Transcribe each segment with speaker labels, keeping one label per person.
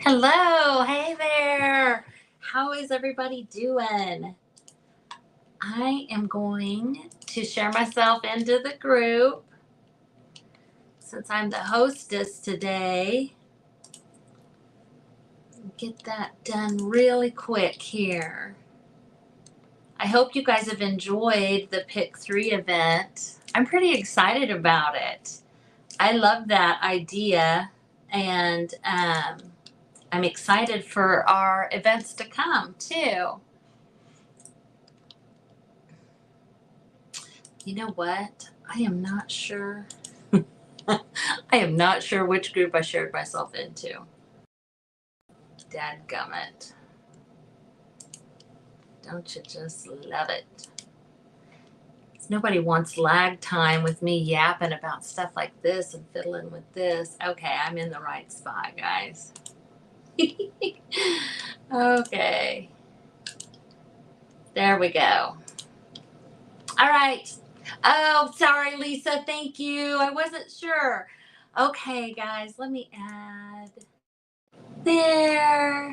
Speaker 1: Hello, hey there. How is everybody doing? I am going to share myself into the group since I'm the hostess today. Get that done really quick here. I hope you guys have enjoyed the Pick 3 event. I'm pretty excited about it. I love that idea, and I'm excited for our events to come too. You know what? I am not sure. I am not sure which group I shared myself into. Dadgummit. Don't you just love it? Nobody wants lag time with me yapping about stuff like this and fiddling with this. Okay, I'm in the right spot, guys. Okay. There we go. All right. Oh, sorry, Lisa. Thank you. I wasn't sure. Okay, guys, let me add. There.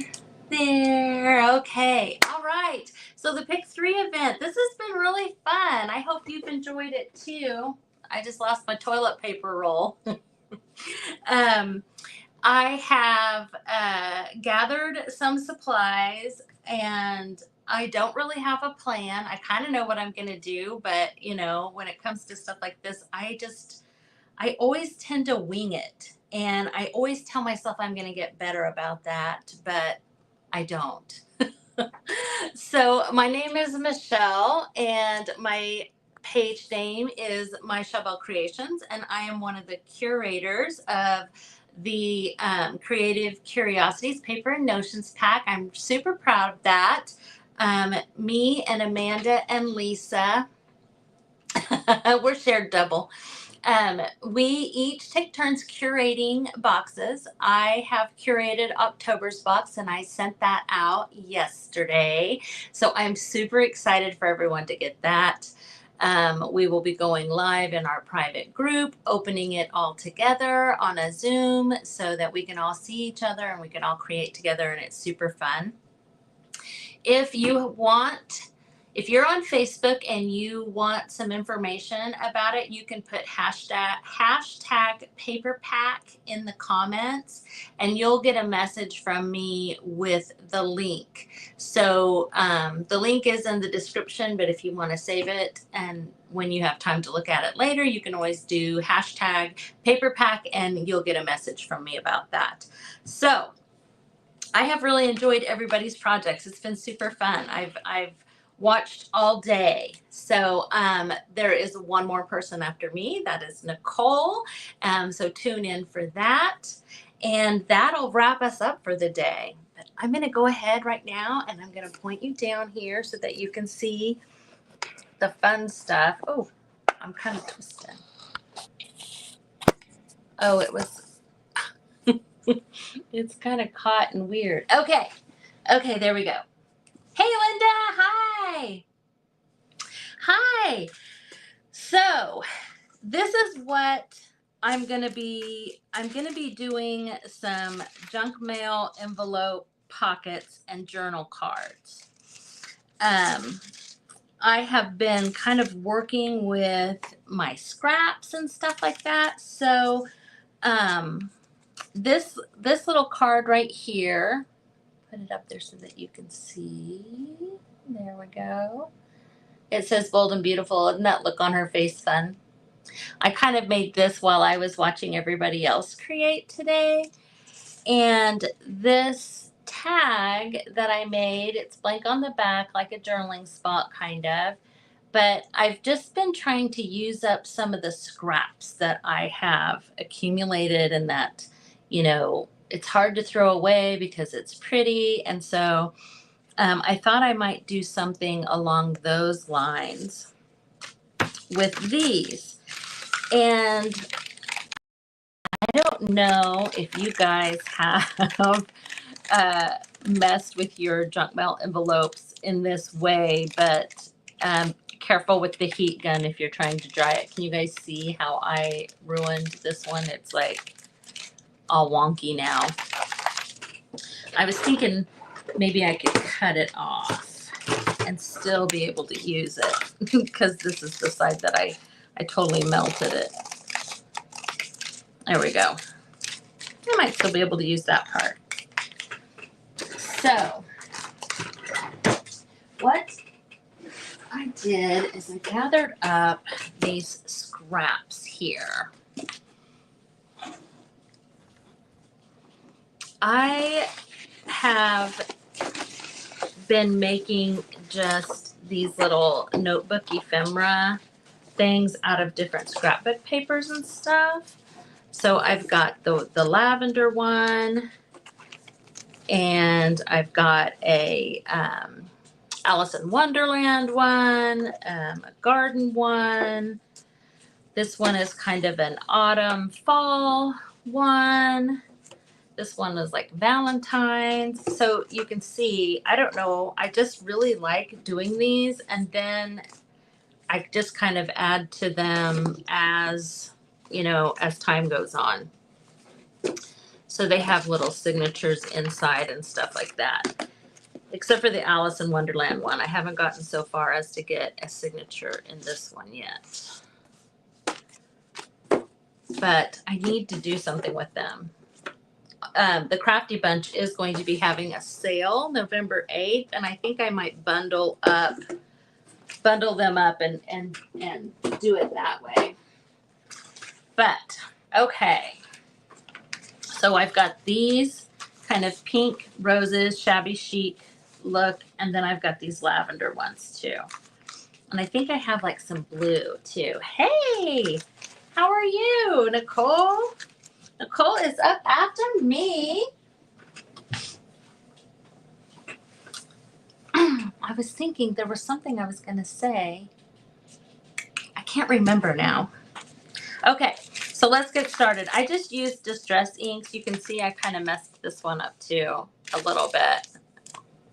Speaker 1: Okay. All right. So the Pick 3 event. This has been really fun. I hope you've enjoyed it too. I just lost my toilet paper roll. I have gathered some supplies, and I don't really have a plan. I kind of know what I'm going to do, but when it comes to stuff like this, I always tend to wing it. And I always tell myself I'm going to get better about that, but I don't. So my name is Michele, and my page name is My Chele Belle Creations, and I am one of the curators of the Creative Curiosities Paper and Notions Pack. I'm super proud of that. Me and Amanda and Lisa, we're shared double. We each take turns curating boxes. I have curated October's box, and I sent that out yesterday. So I'm super excited for everyone to get that. We will be going live in our private group, opening it all together on a Zoom so that we can all see each other and we can all create together, and it's super fun. If you're on Facebook and you want some information about it, you can put hashtag paper pack in the comments, and you'll get a message from me with the link. So the link is in the description, but if you want to save it and when you have time to look at it later, you can always do hashtag paper pack and you'll get a message from me about that. So I have really enjoyed everybody's projects. It's been super fun. I've watched all day. So there is one more person after me. That is Nicole. So tune in for that. And that'll wrap us up for the day. But I'm going to go ahead right now, and I'm going to point you down here so that you can see the fun stuff. Oh, I'm kind of twisting. Oh, it was... It's kind of caught and weird. Okay, there we go. Hey, Linda. Hi. So this is what I'm going to be doing some junk mail envelope pockets and journal cards. I have been kind of working with my scraps and stuff like that. So this little card right here, put it up there so that you can see. There we go. It says bold and beautiful. Isn't that look on her face fun? I kind of made this while I was watching everybody else create today. And this tag that I made, it's blank on the back, like a journaling spot kind of. But I've just been trying to use up some of the scraps that I have accumulated, and that, it's hard to throw away because it's pretty. And so I thought I might do something along those lines with these. And I don't know if you guys have messed with your junk mail envelopes in this way, but careful with the heat gun if you're trying to dry it. Can you guys see how I ruined this one? It's like all wonky now. I was thinking maybe I could cut it off and still be able to use it because this is the side that I totally melted it. There we go. I might still be able to use that part. So what I did is I gathered up these scraps here. I have been making just these little notebook ephemera things out of different scrapbook papers and stuff. So I've got the lavender one, and I've got a Alice in Wonderland one, a garden one. This one is kind of an autumn fall one. This one is like Valentine's. So you can see, I don't know, I just really like doing these, and then I just kind of add to them as, you know, as time goes on. So they have little signatures inside and stuff like that. Except for the Alice in Wonderland one. I haven't gotten so far as to get a signature in this one yet. But I need to do something with them. The Crafty Bunch is going to be having a sale November 8th, and I think I might bundle them up and do it that way. But okay. So I've got these kind of pink roses, shabby chic look, and then I've got these lavender ones too. And I think I have like some blue too. Hey, how are you, Nicole? Nicole is up after me. I was thinking there was something I was going to say. I can't remember now. Okay, so let's get started. I just used distress inks. You can see I kind of messed this one up too a little bit.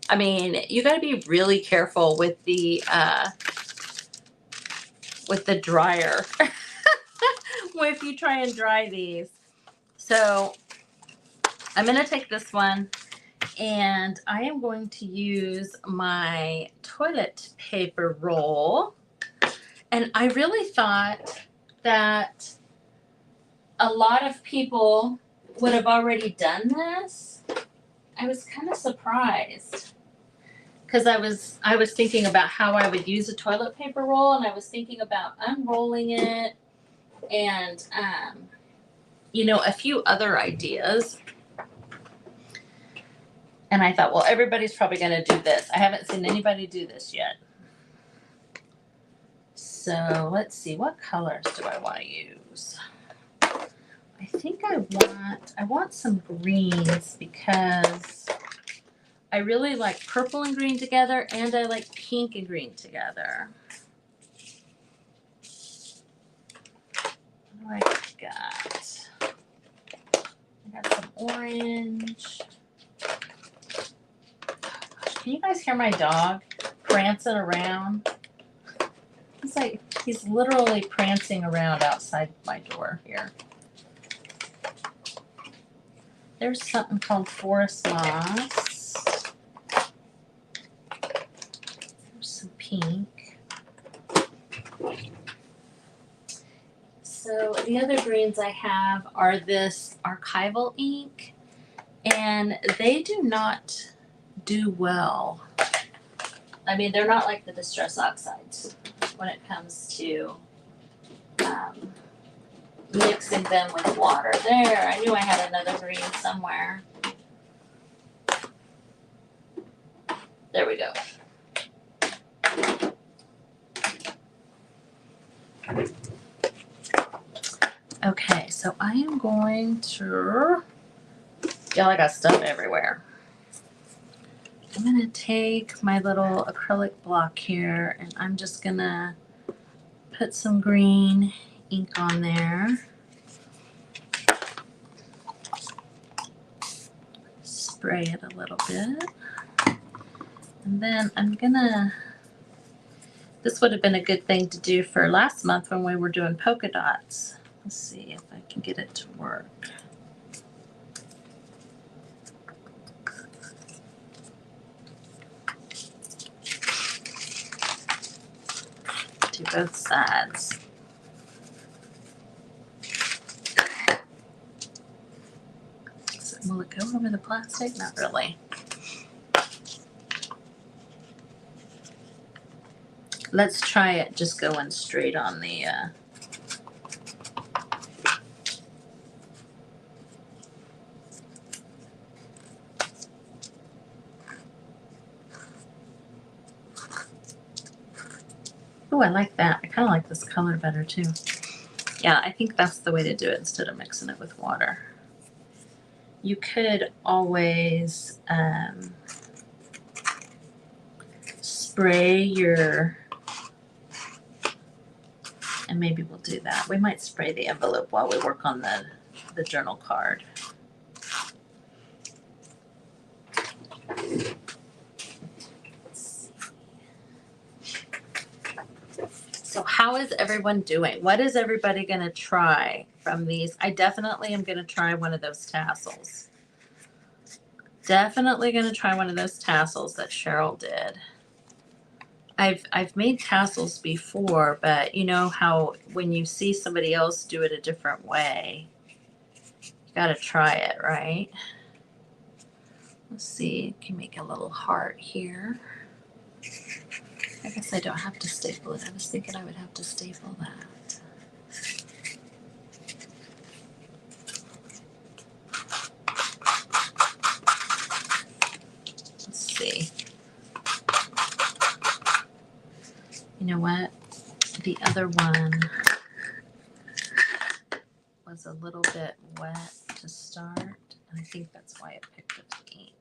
Speaker 1: I mean, you got to be really careful with the dryer if you try and dry these. So I'm going to take this one, and I am going to use my toilet paper roll. And I really thought that a lot of people would have already done this. I was kind of surprised because I was thinking about how I would use a toilet paper roll, and I was thinking about unrolling it and you know, a few other ideas. And I thought, well, everybody's probably going to do this. I haven't seen anybody do this yet. So let's see, what colors do I want to use? I think I want some greens because I really like purple and green together, and I like pink and green together. What do I got? I got some orange. Can you guys hear my dog prancing around? He's literally prancing around outside my door here. There's something called forest moss. There's some pink. So the other greens I have are this archival ink, and they do not do well. I mean, they're not like the Distress Oxides when it comes to mixing them with water. There, I knew I had another green somewhere. There we go. Okay, so I am going to, y'all, I got stuff everywhere. I'm gonna take my little acrylic block here, and I'm just gonna put some green ink on there. Spray it a little bit. And then I'm gonna, this would have been a good thing to do for last month when we were doing polka dots. Let's see if I can get it to work. both sides. So, will it go over the plastic? Not really. Let's try it just going straight on the oh, I like that. I kind of like this color better too. Yeah, I think that's the way to do it instead of mixing it with water. You could always spray your, and maybe we'll do that. We might spray the envelope while we work on the journal card. So how is everyone doing? What is everybody going to try from these? I definitely am going to try one of those tassels. Definitely going to try one of those tassels that Cheryl did. I've made tassels before, but you know how when you see somebody else do it a different way, you got to try it, right? Let's see, I can make a little heart here. I guess I don't have to staple it. I was thinking I would have to staple that. Let's see. You know what? The other one was a little bit wet to start, and I think that's why it picked up the ink.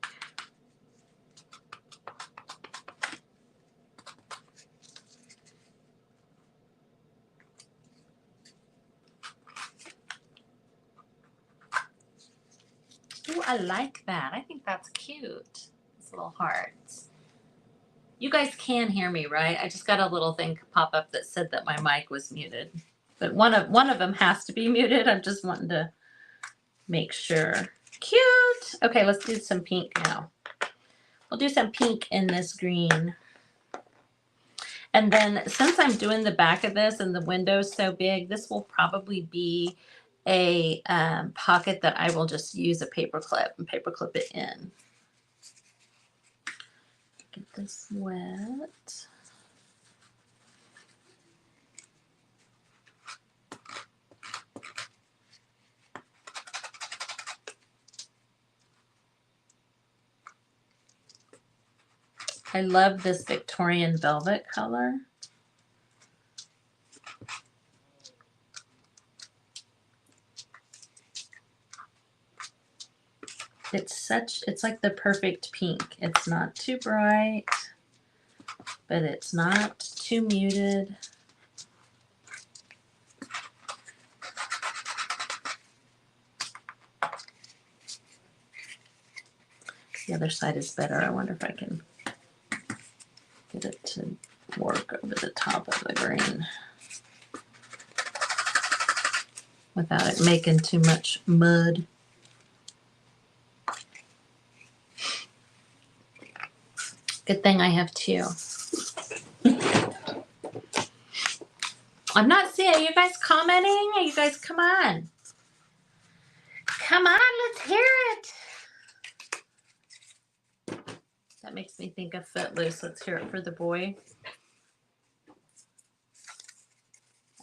Speaker 1: Oh, I like that. I think that's cute. These little hearts. You guys can hear me, right? I just got a little thing pop up that said that my mic was muted. But one of them has to be muted. I'm just wanting to make sure. Cute. Okay, let's do some pink now. We'll do some pink in this green. And then since I'm doing the back of this and the window's so big, this will probably be a pocket that I will just use a paper clip and paper clip it in. Get this wet. I love this Victorian velvet color. It's like the perfect pink. It's not too bright, but it's not too muted. The other side is better. I wonder if I can get it to work over the top of the green without it making too much mud. Good thing I have two. I'm not seeing, are you guys commenting? Are you guys, come on. Come on, let's hear it. That makes me think of Footloose. Let's hear it for the boy.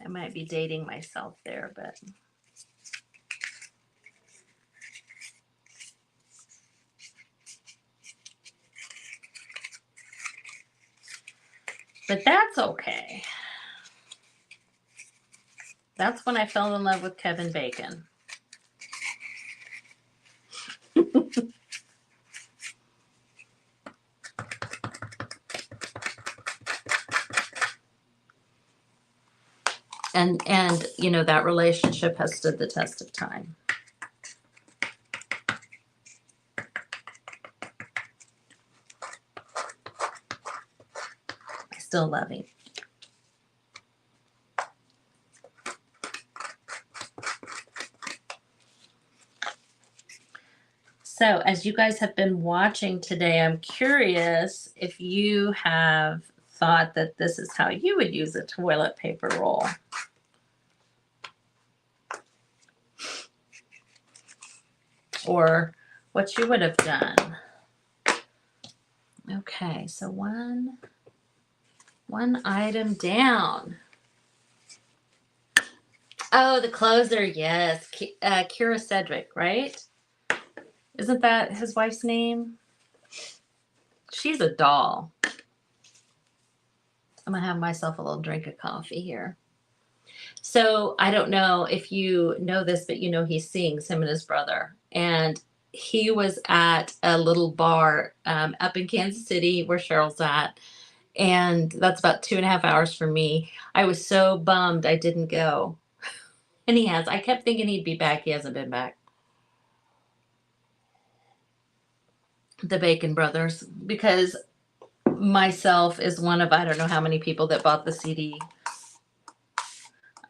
Speaker 1: I might be dating myself there, but. But that's okay. That's when I fell in love with Kevin Bacon. And you know, that relationship has stood the test of time. I still love him. So as you guys have been watching today, I'm curious if you have thought that this is how you would use a toilet paper roll. Or what you would have done. Okay, so one item down. Oh, the closer, yes. Curiosites, right? Isn't that his wife's name? She's a doll. I'm gonna have myself a little drink of coffee here. So I don't know if you know this, but you know he sings, him and his brother. And he was at a little bar up in Kansas City where Cheryl's at. And that's about 2.5 hours from me. I was so bummed I didn't go. And he has. I kept thinking he'd be back. He hasn't been back. The Bacon Brothers. Because myself is one of I don't know how many people that bought the CD.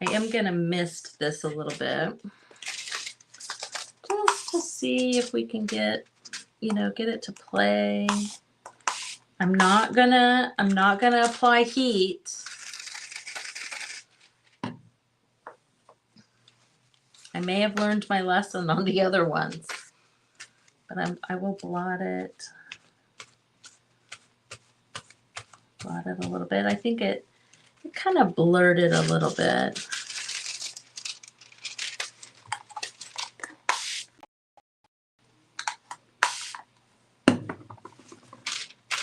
Speaker 1: I am going to mist this a little bit. Just to see if we can get it to play. I'm not gonna apply heat. I may have learned my lesson on the other ones, but I will blot it a little bit. I think it kind of blurred it a little bit.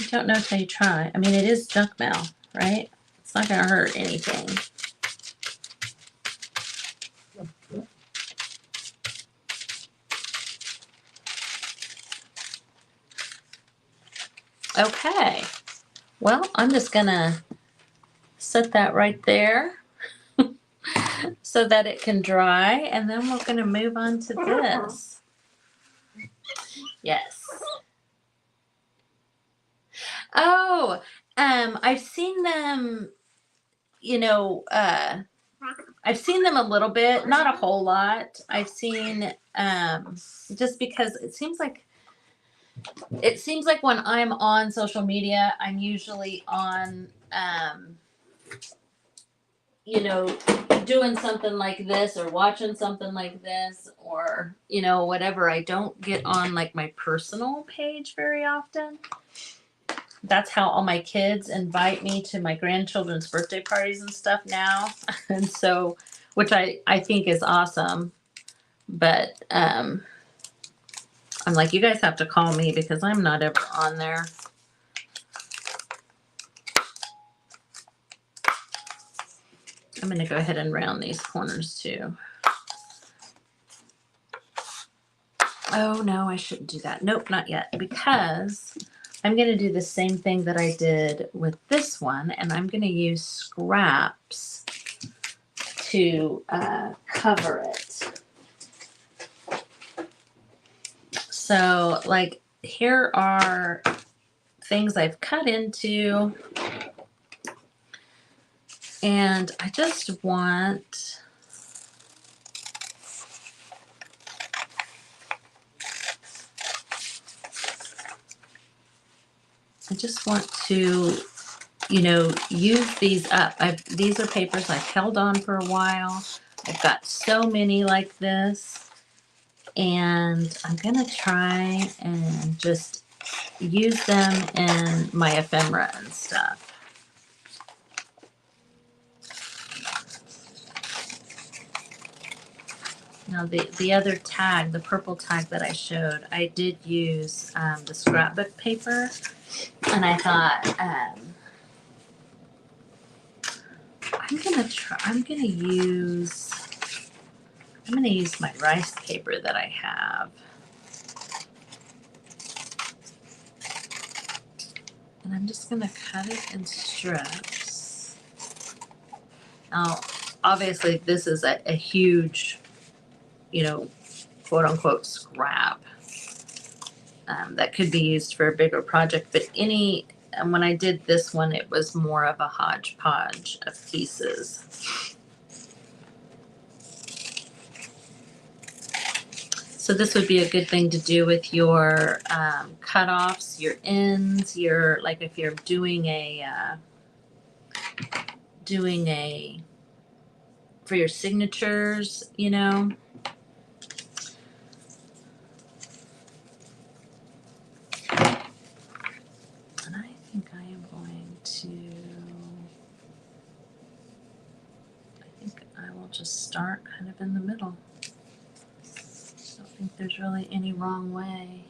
Speaker 1: You don't know until you try. I mean, it is junk mail, right? It's not gonna hurt anything. Okay, well, I'm just gonna set that right there so that it can dry, and then we're gonna move on to this. Yes. Oh, I've seen them, I've seen them a little bit, not a whole lot. I've seen, just because it seems like when I'm on social media, I'm usually on, doing something like this or watching something like this or, whatever. I don't get on like my personal page very often. That's how all my kids invite me to my grandchildren's birthday parties and stuff now. And so, which I think is awesome. But I'm like, you guys have to call me because I'm not ever on there. I'm going to go ahead and round these corners too. Oh, no, I shouldn't do that. Nope, not yet, because I'm going to do the same thing that I did with this one, and I'm going to use scraps to cover it. So, like, here are things I've cut into, and I just want to, use these up. These are papers I've held on for a while. I've got so many like this, and I'm gonna try and just use them in my ephemera and stuff. Now the other tag, the purple tag that I showed, I did use the scrapbook paper, and I thought I'm gonna use my rice paper that I have. And I'm just gonna cut it in strips. Now, obviously this is a huge, quote unquote scrap that could be used for a bigger project, but and when I did this one, it was more of a hodgepodge of pieces. So this would be a good thing to do with your cutoffs, your ends, like if you're doing a doing for your signatures, you know. And I think I am going to, I think I will just start kind of in the middle. I don't think there's really any wrong way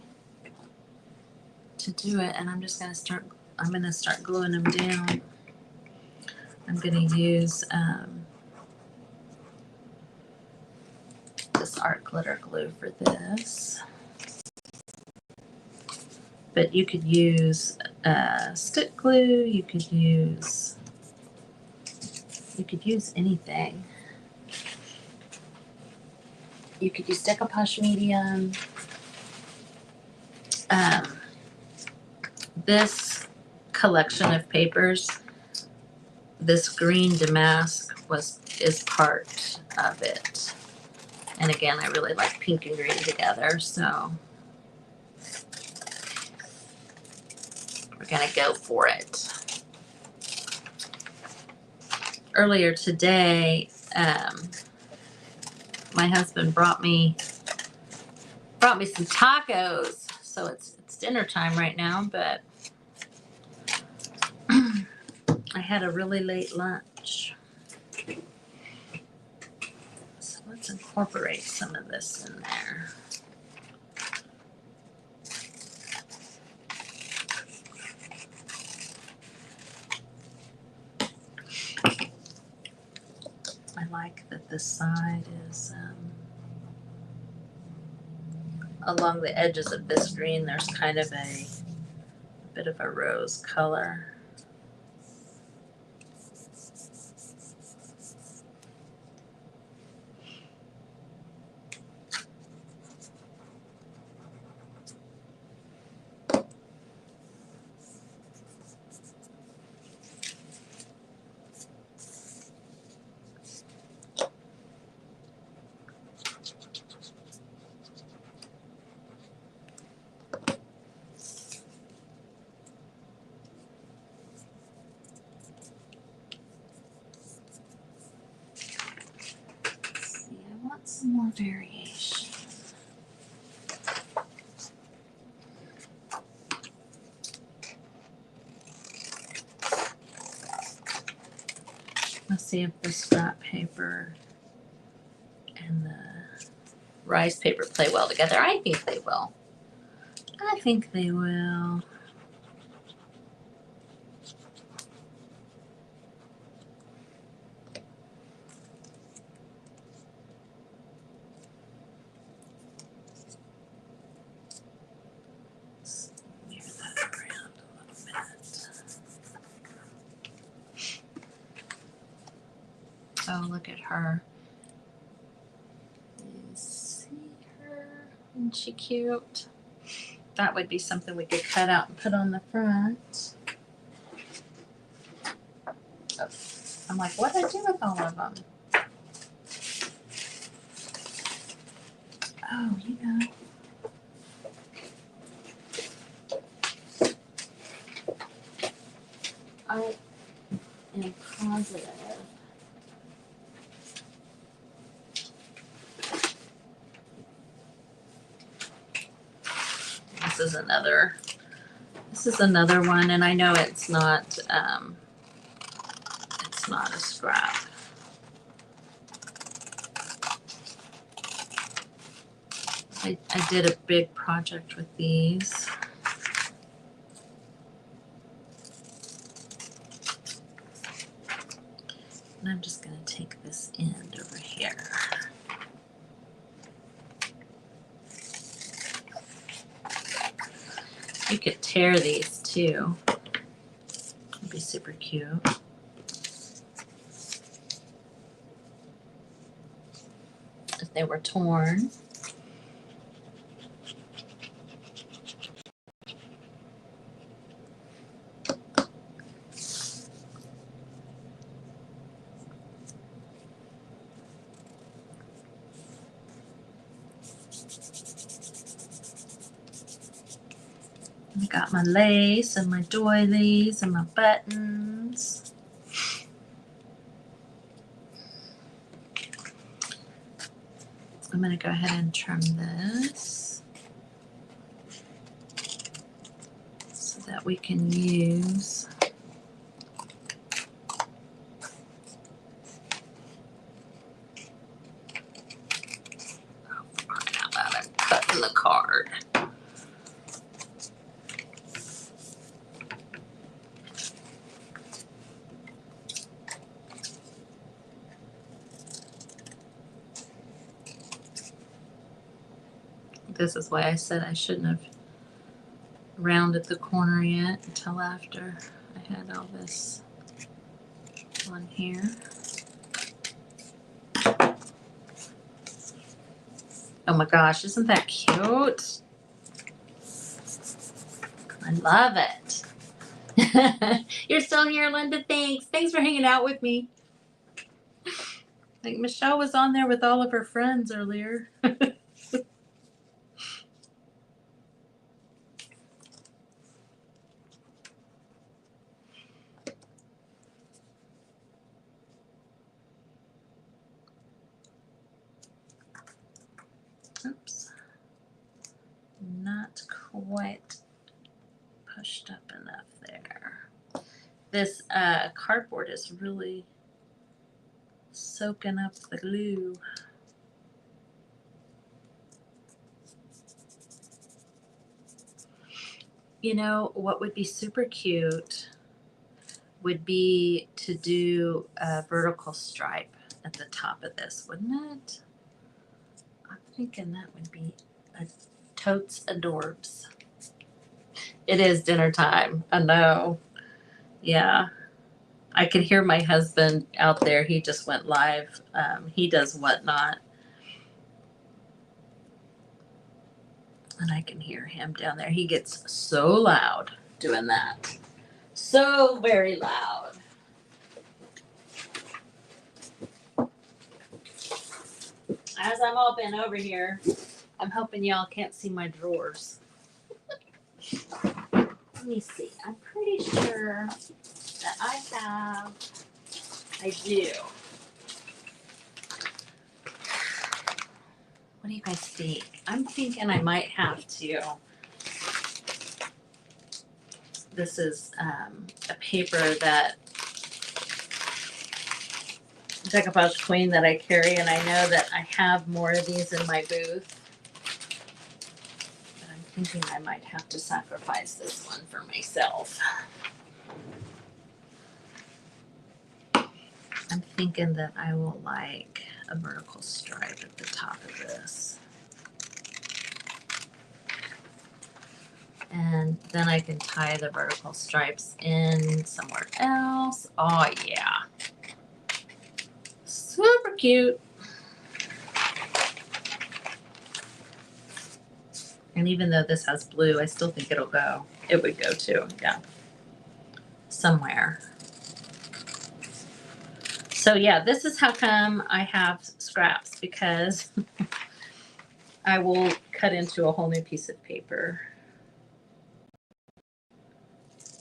Speaker 1: to do it. And I'm just going to start, I'm going to start gluing them down. I'm going to use this art glitter glue for this. But you could use stick glue, you could use anything. You could use decoupage medium. This collection of papers, this green damask is part of it. And again, I really like pink and green together, so we're gonna go for it. Earlier today, my husband brought me some tacos. So it's dinner time right now, but I had a really late lunch. So let's incorporate some of this in there. I like that this side is along the edges of this green, there's kind of a bit of a rose color. Some more variation. Let's see if the scrap paper and the rice paper play well together. I think they will. I think they will. Oh, look at her. You see her? Isn't she cute? That would be something we could cut out and put on the front. Oh, I'm like, what did I do with all of them? Oh, you know. I am positive. This is another one, and I know it's not a scrap. I did a big project with these. And I'm just going to take this end over here. You could tear these too. It'd be super cute. If they were torn. I got my lace and my doilies and my buttons. going to go ahead and trim this so that we can use cutting the card. This is why I said I shouldn't have rounded the corner yet until after I had all this on here. Oh my gosh, isn't that cute? I love it. You're still here, Linda. Thanks. Thanks for hanging out with me. Like Michelle was on there with all of her friends earlier. Oops. Not quite pushed up enough there. This cardboard is really soaking up the glue. You know, what would be super cute would be to do a vertical stripe at the top of this, wouldn't it? I'm thinking that would be a totes adorbs. It is dinner time. I know. Yeah. I can hear my husband out there. He just went live. He does Whatnot. And I can hear him down there. He gets so loud doing that. So very loud. As I'm all bent over here, I'm hoping y'all can't see my drawers. Let me see. I'm pretty sure that I do. What do you guys think? I'm thinking I might have to. This is a paper that Decoupage Queen that I carry, and I know that I have more of these in my booth. But I'm thinking I might have to sacrifice this one for myself. I'm thinking that I will like a vertical stripe at the top of this. And then I can tie the vertical stripes in somewhere else. Oh yeah. Super cute. And even though this has blue, I still think it'll go. It would go too, yeah. Somewhere. So yeah, this is how come I have scraps, because I will cut into a whole new piece of paper.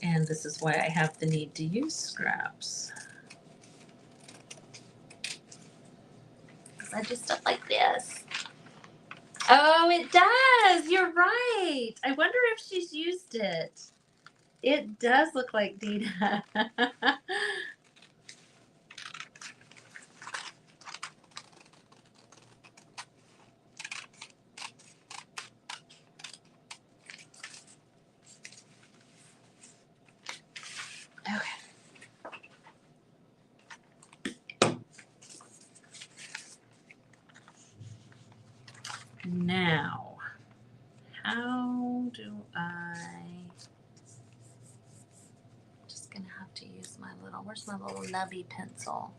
Speaker 1: And this is why I have the need to use scraps. Because I do stuff like this. Oh, it does. You're right. I wonder if she's used it. It does look like Dita. Okay. Now, how do I... Just gonna have to use my little, where's my little nubby pencil?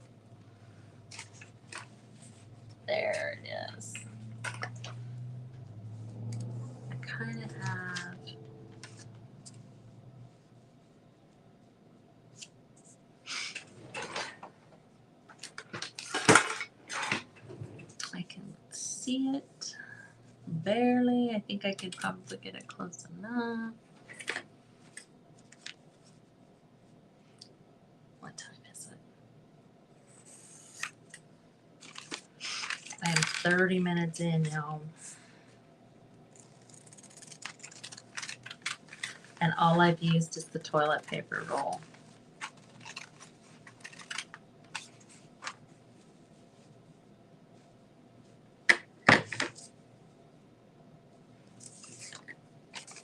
Speaker 1: There it is. I kind of have... I can see it barely. I think I could probably get it close enough. What time is it? I'm 30 minutes in, y'all. And all I've used is the toilet paper roll.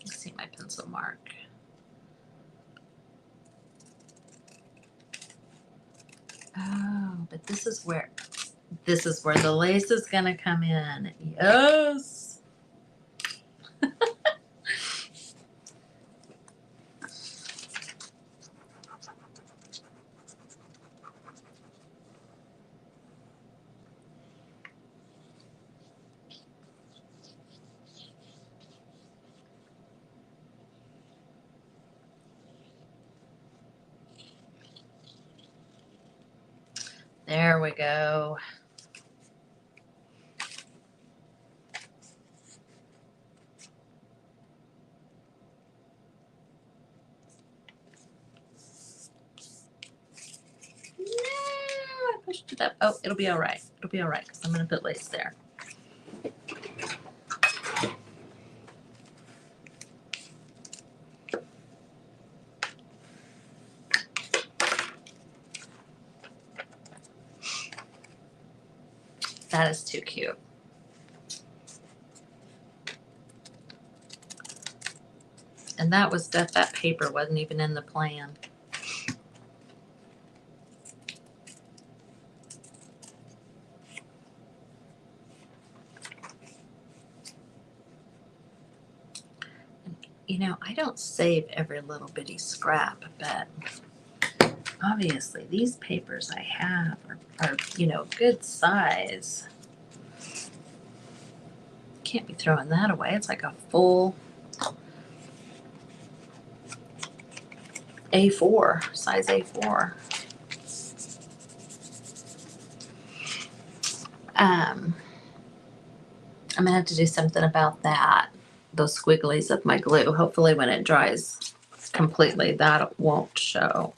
Speaker 1: Let's see my pencil mark. Oh, but this is where the lace is gonna come in. Yes. There we go. No, I pushed it up. Oh, it'll be all right. It'll be all right because I'm going to put lace there. That is too cute. And that paper wasn't even in the plan. You know, I don't save every little bitty scrap, but obviously these papers I have are you know, good size. Can't be throwing that away. It's like a full A4, size A4. I'm gonna have to do something about that. Those squigglies of my glue. Hopefully when it dries completely, that won't show.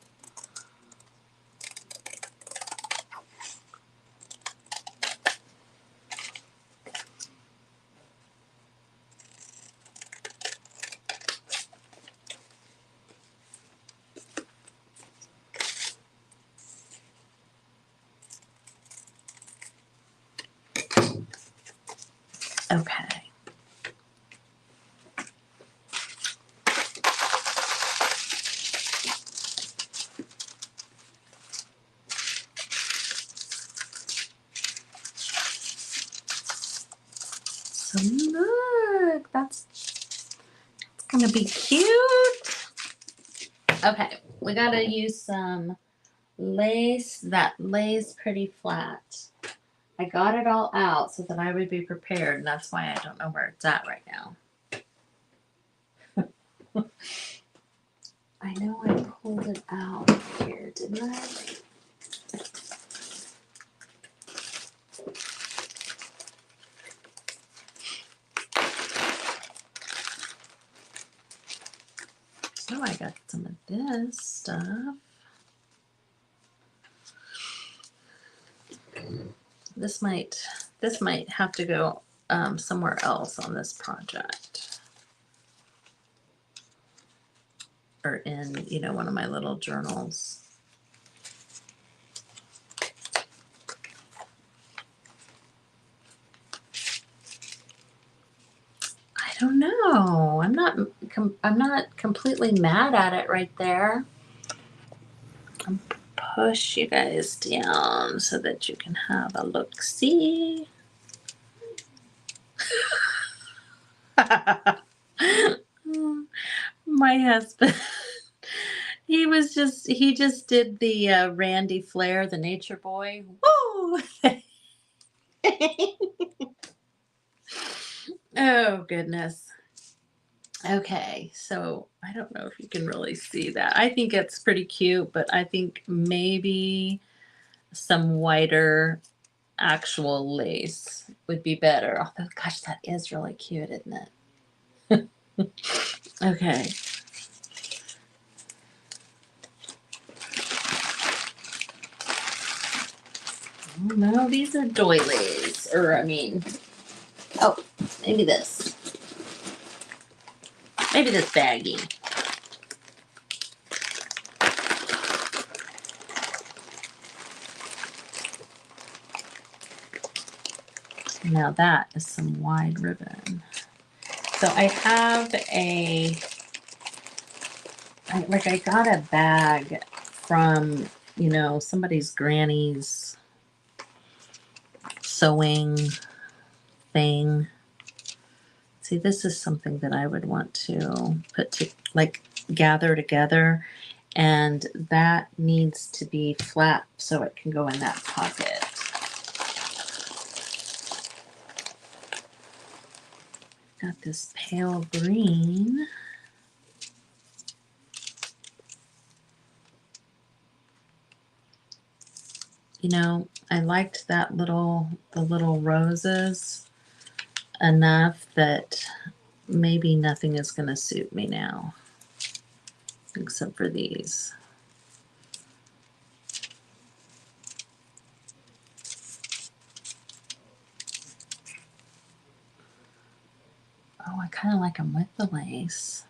Speaker 1: Okay. So look, that's gonna be cute. Okay, we gotta use some lace that lays pretty flat. I got it all out so that I would be prepared, and that's why I don't know where it's at right now. I know I pulled it out here, didn't I? Oh, I got some of this stuff. This might have to go somewhere else on this project, or in, you know, one of my little journals. I don't know. I'm not completely mad at it right there. I'm push you guys down so that you can have a look-see. My husband, he just did the Randy Flair, the nature boy. Woo! Oh goodness. Okay, so I don't know if you can really see that. I think it's pretty cute, but I think maybe some whiter actual lace would be better. Although, gosh, that is really cute, isn't it? Okay. Oh, no, these are doilies. or I mean, oh, maybe this. Maybe this baggie. Now that is some wide ribbon. So I have I got a bag from, you know, somebody's granny's sewing thing. See, this is something that I would want to put to, like, gather together, and that needs to be flat so it can go in that pocket. Got this pale green. You know, I liked the little roses enough that maybe nothing is going to suit me now, except for these. Oh, I kind of like them with the lace.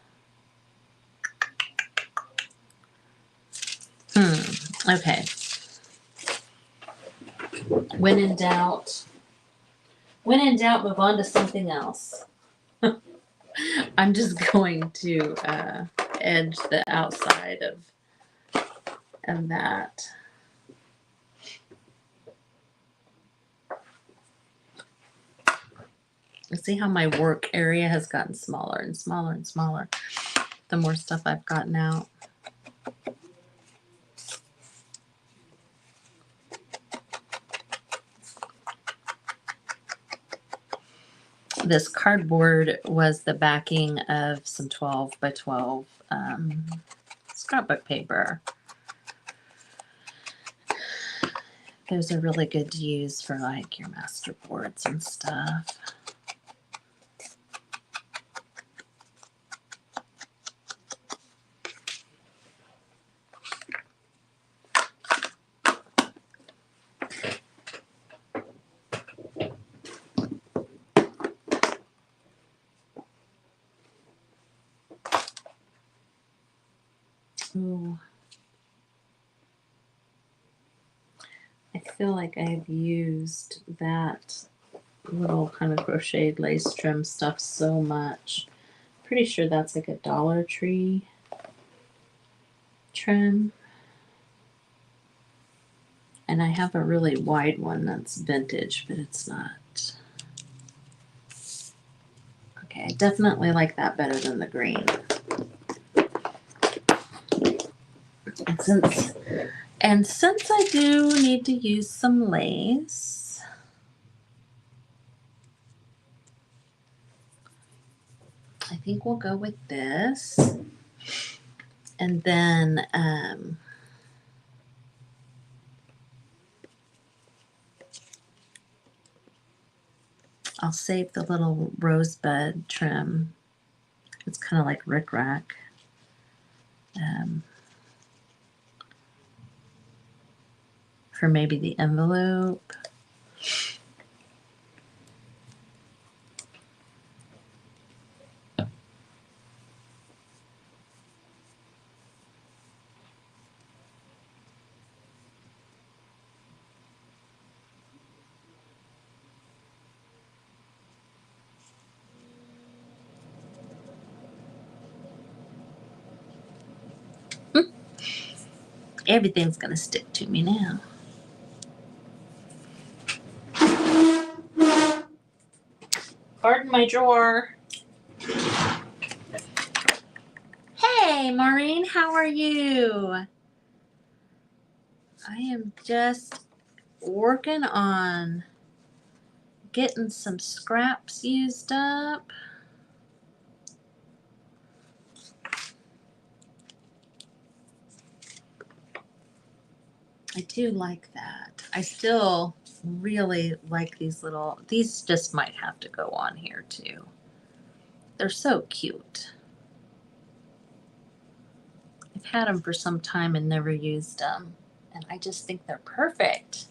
Speaker 1: Okay. When in doubt, move on to something else. I'm just going to edge the outside of that. See how my work area has gotten smaller and smaller and smaller the more stuff I've gotten out. This cardboard was the backing of some 12 by 12 scrapbook paper. Those are really good to use for like your master boards and stuff. Ooh. I feel like I've used that little kind of crocheted lace trim stuff so much. Pretty sure that's like a Dollar Tree trim. And I have a really wide one that's vintage, but it's not. Okay, I definitely like that better than the green. And since I do need to use some lace, I think we'll go with this. And then I'll save the little rosebud trim. It's kind of like rickrack. For maybe the envelope. Everything's gonna stick to me now. Pardon my drawer. Hey, Maureen, how are you? I am just working on getting some scraps used up. I do like that. I still really like these just might have to go on here too. They're so cute. I've had them for some time and never used them, and I just think they're perfect.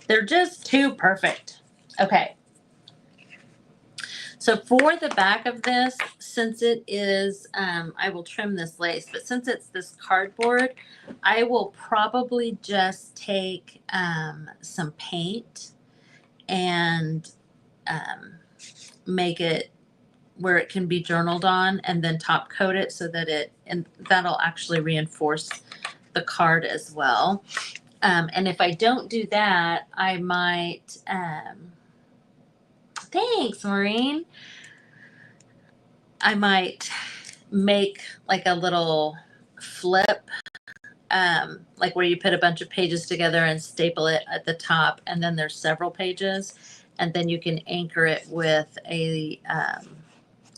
Speaker 1: They're just too perfect. Okay. So for the back of this, since it is, I will trim this lace, but since it's this cardboard, I will probably just take some paint and make it where it can be journaled on, and then top coat it so that and that'll actually reinforce the card as well. And if I don't do that, I might, thanks, Maureen. I might make like a little flip, like where you put a bunch of pages together and staple it at the top, and then there's several pages, and then you can anchor it with a,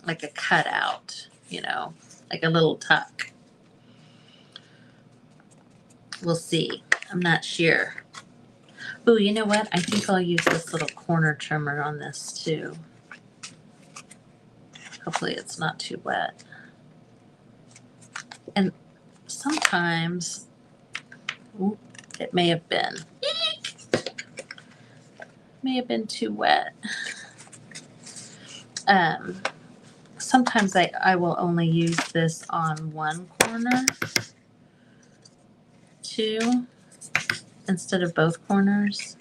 Speaker 1: like a cutout, you know, like a little tuck. We'll see. I'm not sure. Oh, you know what? I think I'll use this little corner trimmer on this too. Hopefully it's not too wet. And sometimes, ooh, it may have been. May have been too wet. Sometimes I will only use this on one corner too, instead of both corners.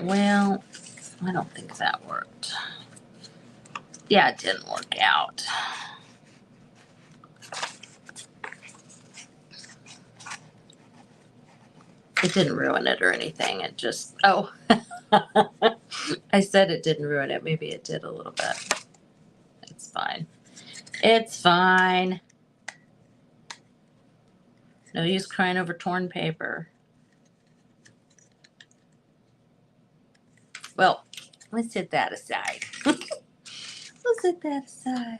Speaker 1: Well, I don't think that worked. Yeah, it didn't work out. It didn't ruin it or anything. It just, oh, I said it didn't ruin it. Maybe it did a little bit. It's fine. It's fine. No use crying over torn paper. Well, let's set that aside. Let's set that aside.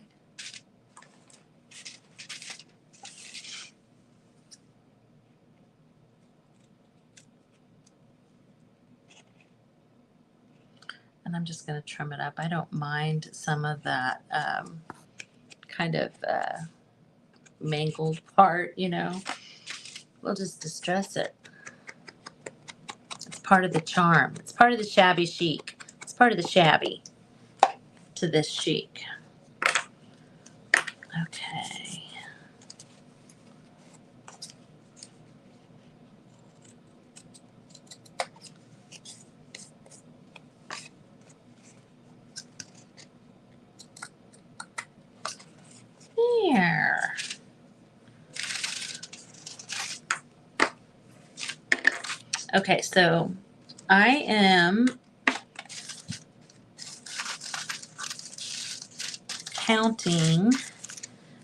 Speaker 1: And I'm just going to trim it up. I don't mind some of that kind of mangled part, you know. We'll just distress it. It's part of the charm. It's part of the shabby chic. It's part of the shabby to this chic. Okay. There. Okay, so I am counting.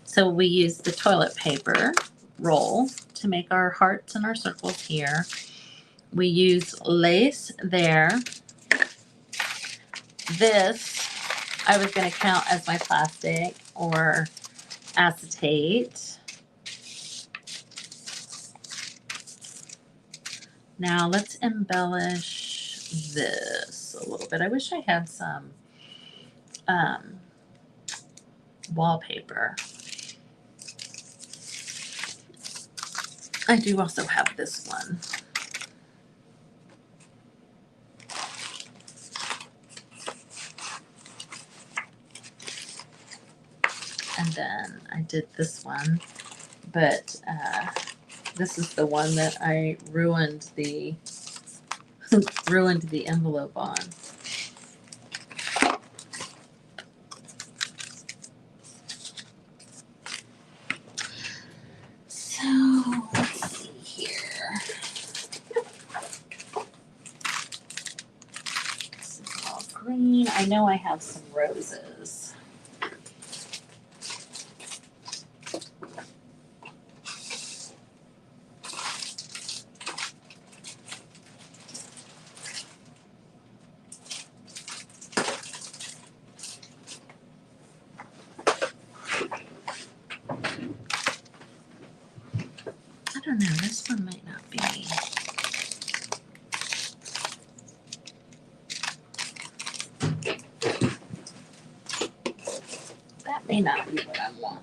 Speaker 1: So we use the toilet paper roll to make our hearts and our circles here. We use lace there. This I was going to count as my plastic or acetate. Now let's embellish this a little bit. I wish I had some wallpaper. I do also have this one. And then I did this one, but this is the one that I ruined the ruined the envelope on. So let's see here. This is all green. I know I have some roses. don't know. This one might not be. That may not be what I want.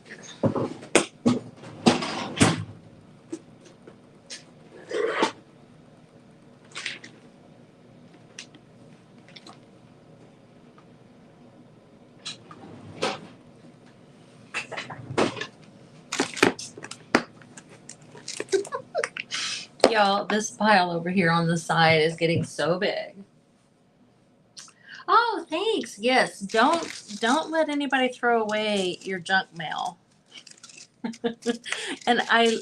Speaker 1: Y'all, this pile over here on the side is getting so big. Oh, thanks. Yes, don't let anybody throw away your junk mail. And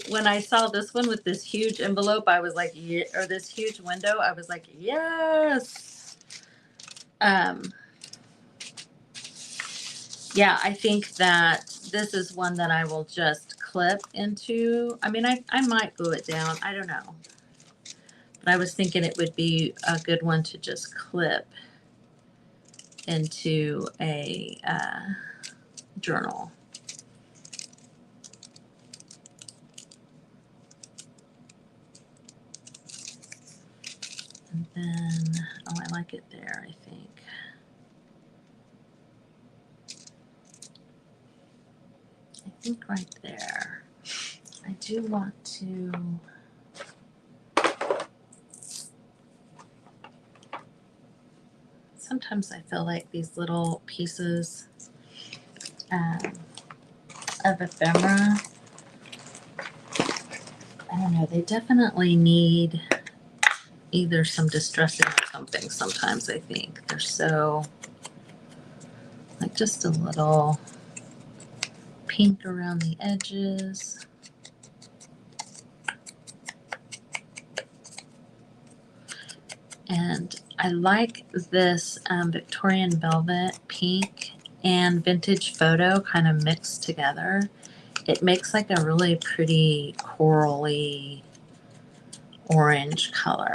Speaker 1: when I saw this one with this huge envelope, I was like, yeah, or this huge window, I was like, yes. Yeah, I think that this is one that I will just clip into. I mean, I might glue it down. I don't know. But I was thinking it would be a good one to just clip into a journal. And then, oh, I like it there, I think. I think right there. I do want to. Sometimes I feel like these little pieces of ephemera, I don't know, they definitely need either some distressing or something sometimes, I think. They're so, like just a little pink around the edges. And I like this Victorian velvet pink and vintage photo kind of mixed together. It makes like a really pretty corally orange color.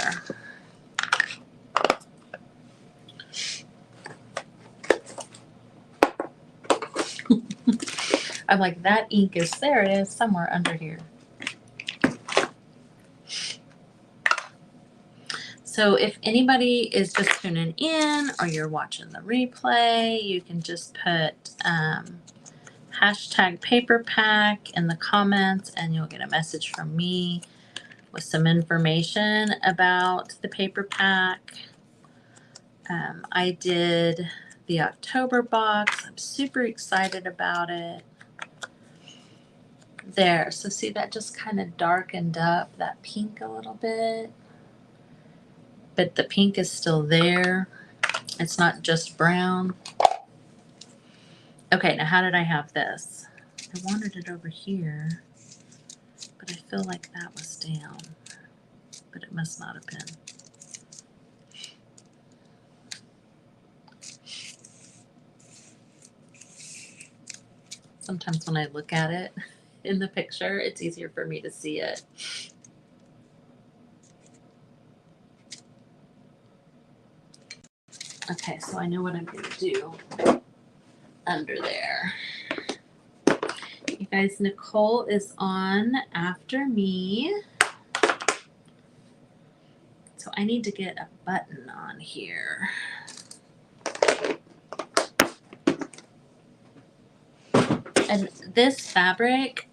Speaker 1: I'm like, that ink is, there it is, somewhere under here. So if anybody is just tuning in or you're watching the replay, you can just put hashtag paper pack in the comments and you'll get a message from me with some information about the paper pack. I did the October box. I'm super excited about it. There, so see that just kind of darkened up that pink a little bit, but the pink is still there. It's not just brown. Okay, now how did I have this? I wanted it over here, but I feel like that was down, but it must not have been. Sometimes when I look at it in the picture, it's easier for me to see it. Okay, so I know what I'm going to do under there. You guys, Nicole is on after me. So I need to get a button on here. And this fabric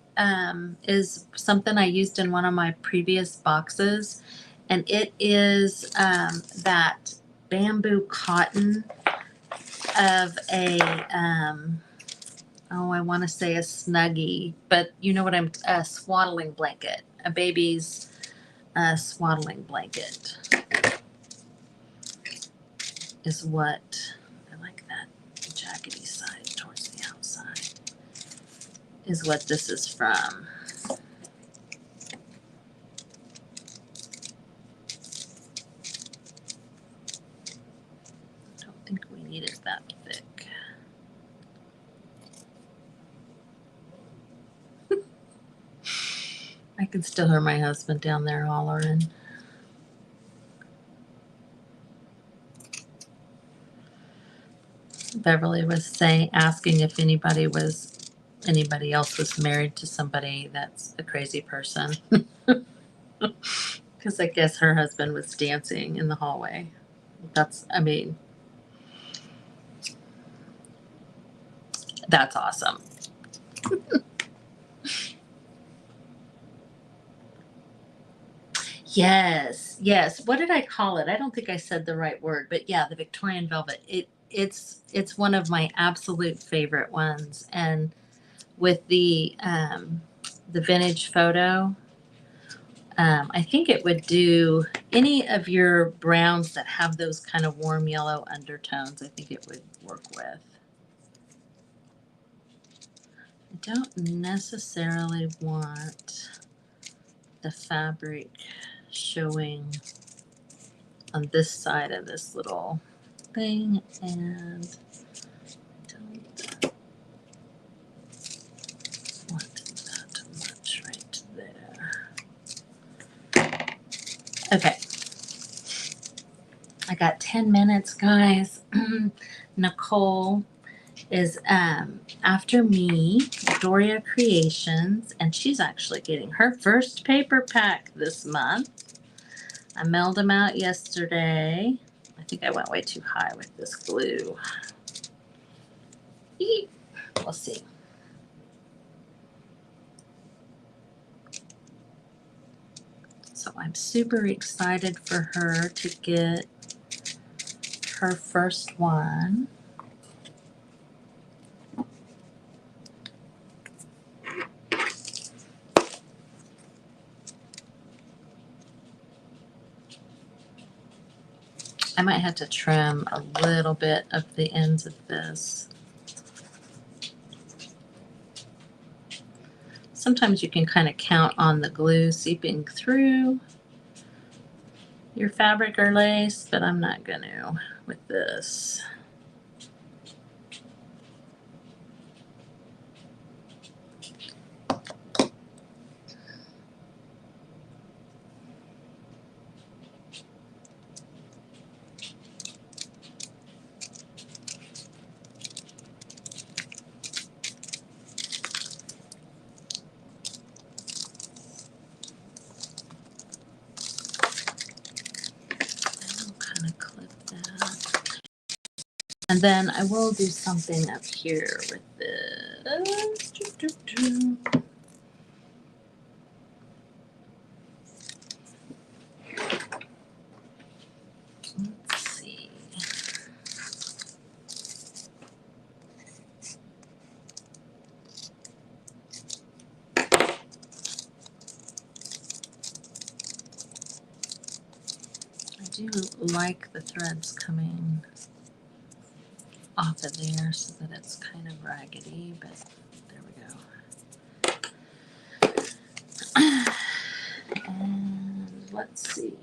Speaker 1: is something I used in one of my previous boxes. And it is that bamboo cotton of a, oh, I want to say a Snuggie, but you know what a swaddling blanket, a baby's swaddling blanket is what, I like that jaggedy side towards the outside, is what this is from. I don't think we need it that thick. I can still hear my husband down there hollering. Beverly was asking if anybody was anybody else was married to somebody that's a crazy person. Because I guess her husband was dancing in the hallway. That's awesome. Yes, yes. What did I call it? I don't think I said the right word, but yeah, the Victorian velvet. It's one of my absolute favorite ones. And with the vintage photo, I think it would do any of your browns that have those kind of warm yellow undertones. I think it would work with. I don't necessarily want the fabric showing on this side of this little thing, and don't want that much right there. Okay. I got 10 minutes, guys. Nicole is after me, Doria Creations, and she's actually getting her first paper pack this month. I mailed them out yesterday. I think I went way too high with this glue. Eep. We'll see. So I'm super excited for her to get her first one. I might have to trim a little bit of the ends of this. Sometimes you can kind of count on the glue seeping through your fabric or lace, but I'm not going to with this. And then I will do something up here with this. Let's see. I do like the threads coming off of there so that it's kind of raggedy, but there we go. And let's see.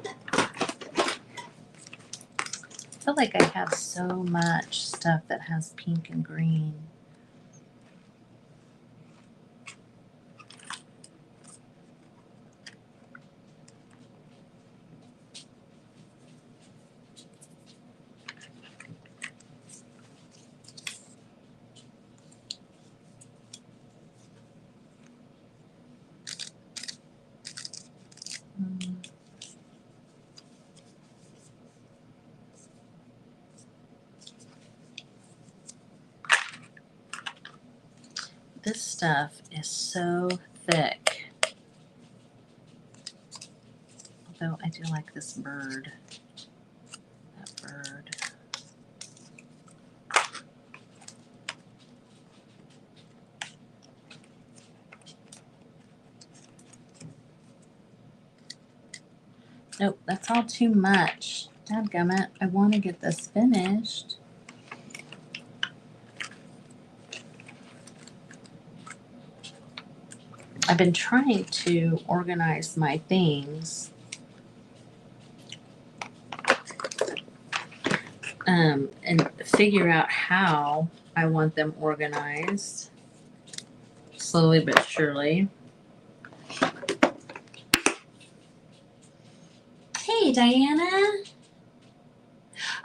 Speaker 1: I feel like I have so much stuff that has pink and green. This stuff is so thick. Although I do like this bird. That bird. Nope, that's all too much. Dadgummit, I want to get this finished. I've been trying to organize my things. And figure out how I want them organized. Slowly but surely. Hey, Diana.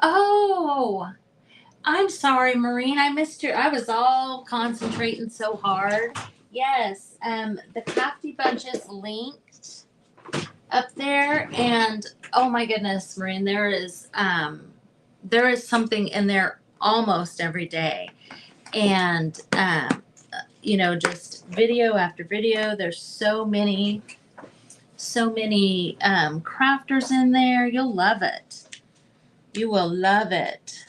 Speaker 1: Oh, I'm sorry, Maureen. I missed your. I was all concentrating so hard. Yes, the crafty bunch is linked up there, and oh my goodness, Maureen, there is something in there almost every day, and just video after video. There's so many crafters in there. You'll love it. You will love it.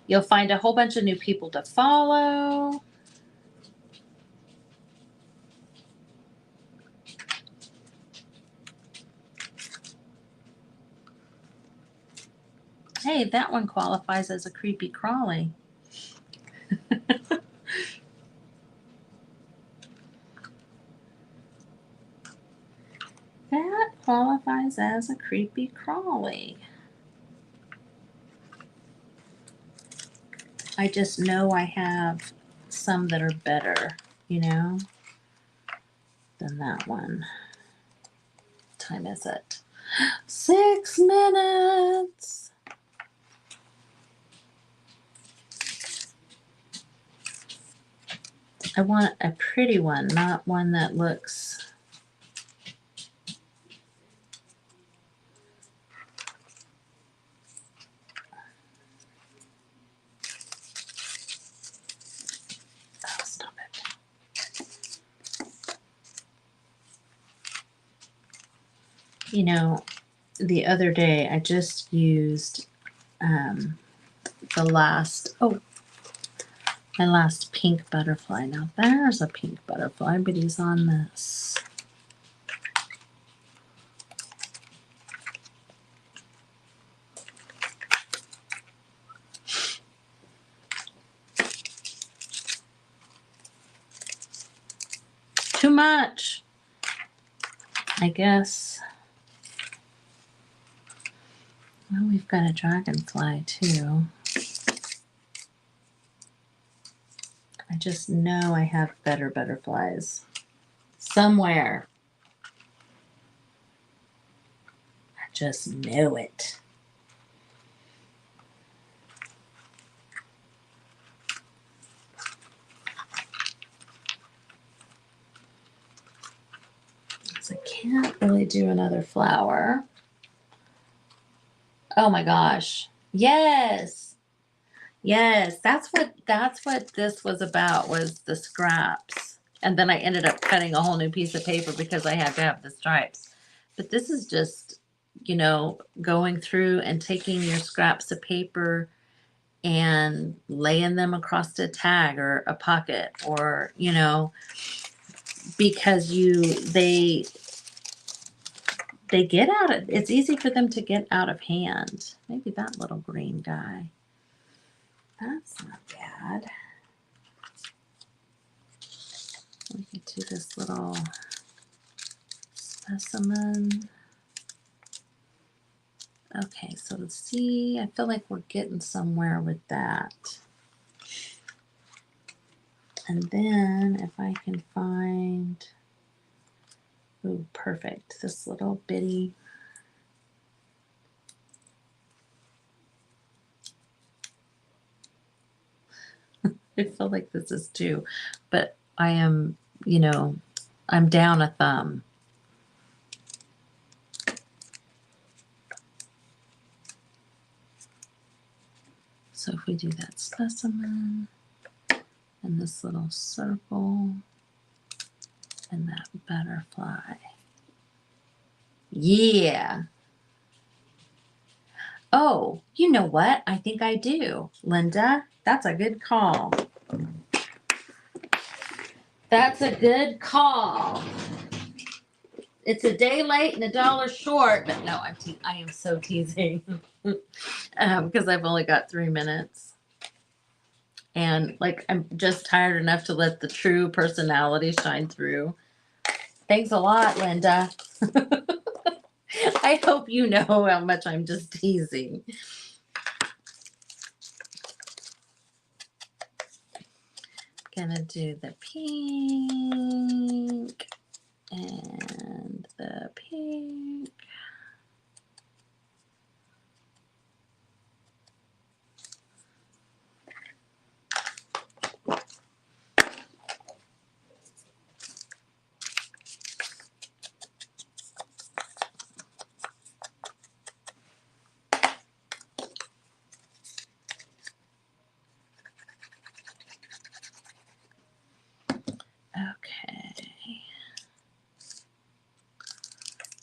Speaker 1: You'll find a whole bunch of new people to follow. Hey, that one qualifies as a creepy crawly. That qualifies as a creepy crawly. I just know I have some that are better, than that one. What time is it? 6 minutes. I want a pretty one, not one that looks... Oh, stop it. The other day I just used my last pink butterfly. Now there's a pink butterfly, but he's on this. Too much, I guess. Well, we've got a dragonfly too. I just know I have better butterflies somewhere. I just know it. So I can't really do another flower. Oh my gosh. Yes. Yes, that's what this was about, was the scraps. And then I ended up cutting a whole new piece of paper because I had to have the stripes. But this is just, going through and taking your scraps of paper and laying them across a tag or a pocket, or, because they get out of, it's easy for them to get out of hand. Maybe that little green guy. That's not bad. We can do this little specimen. Okay, so let's see. I feel like we're getting somewhere with that. And then if I can find, ooh, perfect, this little bitty. I feel like this is two, but I am, I'm down a thumb. So if we do that specimen and this little circle and that butterfly. Yeah. Oh, you know what? I think I do. Linda, that's a good call. That's a good call. It's a day late and $1 short, but no, I am so teasing because I've only got 3 minutes. And I'm just tired enough to let the true personality shine through. Thanks a lot, Linda. I hope you know how much I'm just teasing. Gonna do the pink and the pink.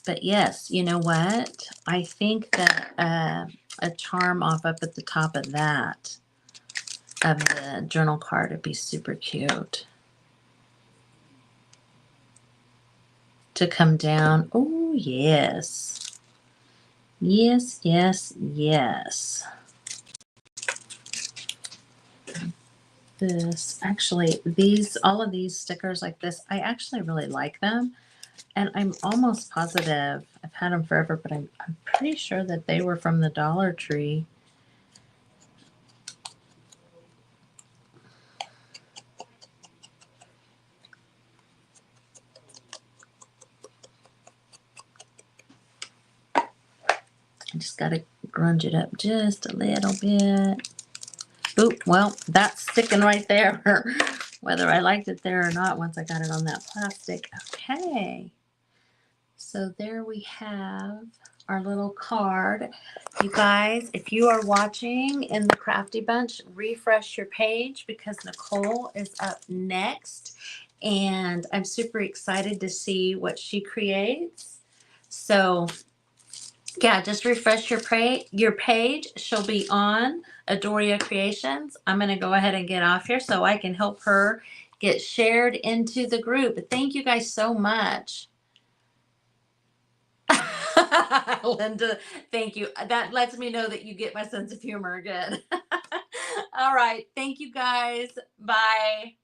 Speaker 1: But yes, you know what? I think that a charm off up at the top of that, of the journal card, would be super cute to come down. Oh, yes. Yes, yes, yes. This, actually, these, all of these stickers like this, I actually really like them. And I'm almost positive, I've had them forever, but I'm pretty sure that they were from the Dollar Tree. I just got to grunge it up just a little bit. Oop, well, that's sticking right there, whether I liked it there or not once I got it on that plastic. Okay. So there we have our little card. You guys, if you are watching in the Crafty Bunch, refresh your page because Nicole is up next. And I'm super excited to see what she creates. So yeah, just refresh your page. She'll be on Adoria Creations. I'm going to go ahead and get off here so I can help her get shared into the group. Thank you guys so much. Linda, thank you. That lets me know that you get my sense of humor. Good. All right. Thank you guys. Bye.